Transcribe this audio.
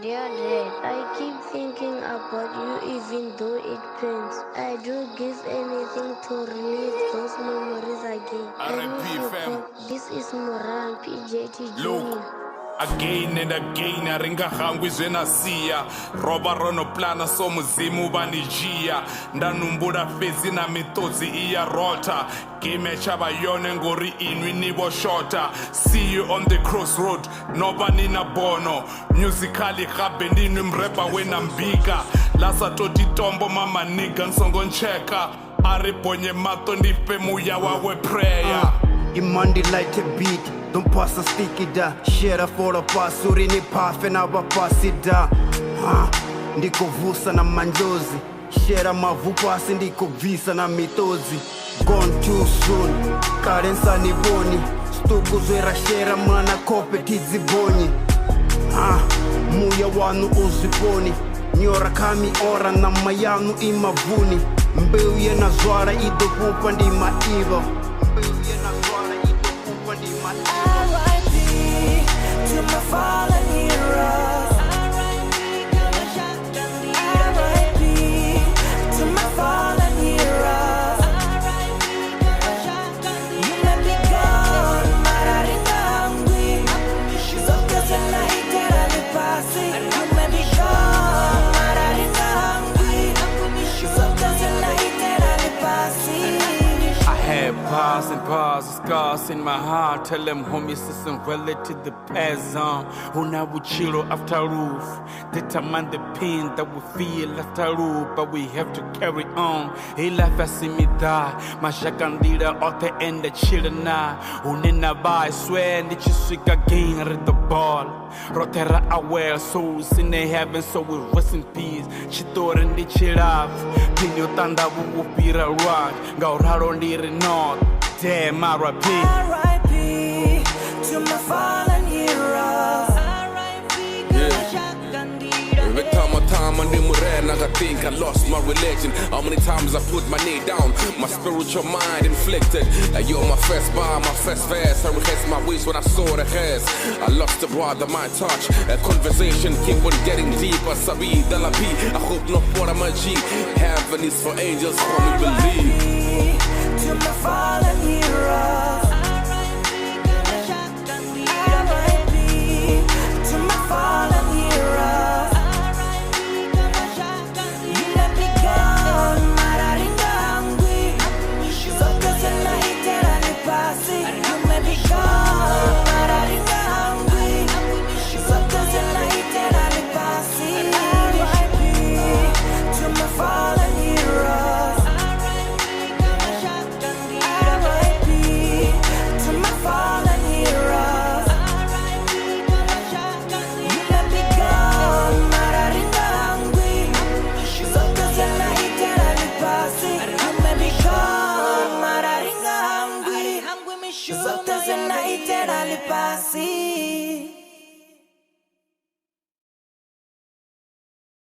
Dear Dad, I keep thinking about you even though it pains. I do give anything to relive those memories again. And if you fam. call, this is Moran PJT Look, Jr. again and again aringahangwi zvenasiya roba ronoplana somuzimu vanijia ndanumbura fezi na mitodzi iyarota game chava yone ngori inwi nivoshota. See you on the crossroad nova nina bono musically gabe ndinwi mrepa wenambika lasatoti tombo mamaniga nsongoncheka aribonye mato ndife muya wawe prayer. Imandi like a beat, don't pass a sticky da. Share for a pass, urini path and our pass it da. Ndiko vusa na manjozi. Share mavupasi ndiko visa na mitozi. Gone too soon, karensa ni boni. Stuku zwera share mana kope tiziboni. Muya wanu uziponi. Nyora kami ora na mayanu imavuni. Mbeu ye na zwara ido pupa ndi maiva. R.I.P. to my fallen heroes. R.I.P. to my fallen heroes. You may be gone, mararinga hungry. Zote zinaitera nipasi. You may be gone, mararinga hungry. Zote zinaitera nipasi. I had bars and bars of scars in my heart. Tell them homies listen relative the past on. Una buchiro after roof. Determine the pain that we feel after roof. But we have to carry on. He life I see me die. Mashakandira out the end the children now. Unina by swear that you sick again at the ball. Rotera aware souls in the heaven so we rest in peace. Chitor and the chill up. Pinyo tanda wu pira rock. Gauraro near north. Damn R.I.P. R.I.P. to my fallen heroes. Every time I need more I think I lost my religion. How many times I put my knee down, my spiritual mind inflicted. Like you're my first bar, my first verse. I rehearsed my wish when I saw the hairs. I lost the brother, my touch. A conversation keep on getting deeper. Sabi, Dalapi, I hope not for my G. Heaven is for angels, for me believe. R.I.P. to my fallen heroes. R.I.P. to my fallen heroes. You let me go, mararinga hungry. Zote zinaitera nipasi. You let me go, mararinga hungry. Zote zinaitera nipasi. R.I.P. to my fallen heroes. R.I.P. to my fallen heroes. You let me go, mararinga hungry. Zote zinaitera nipasi. You let me go, mararinga hungry. Zote zinaitera nipasi.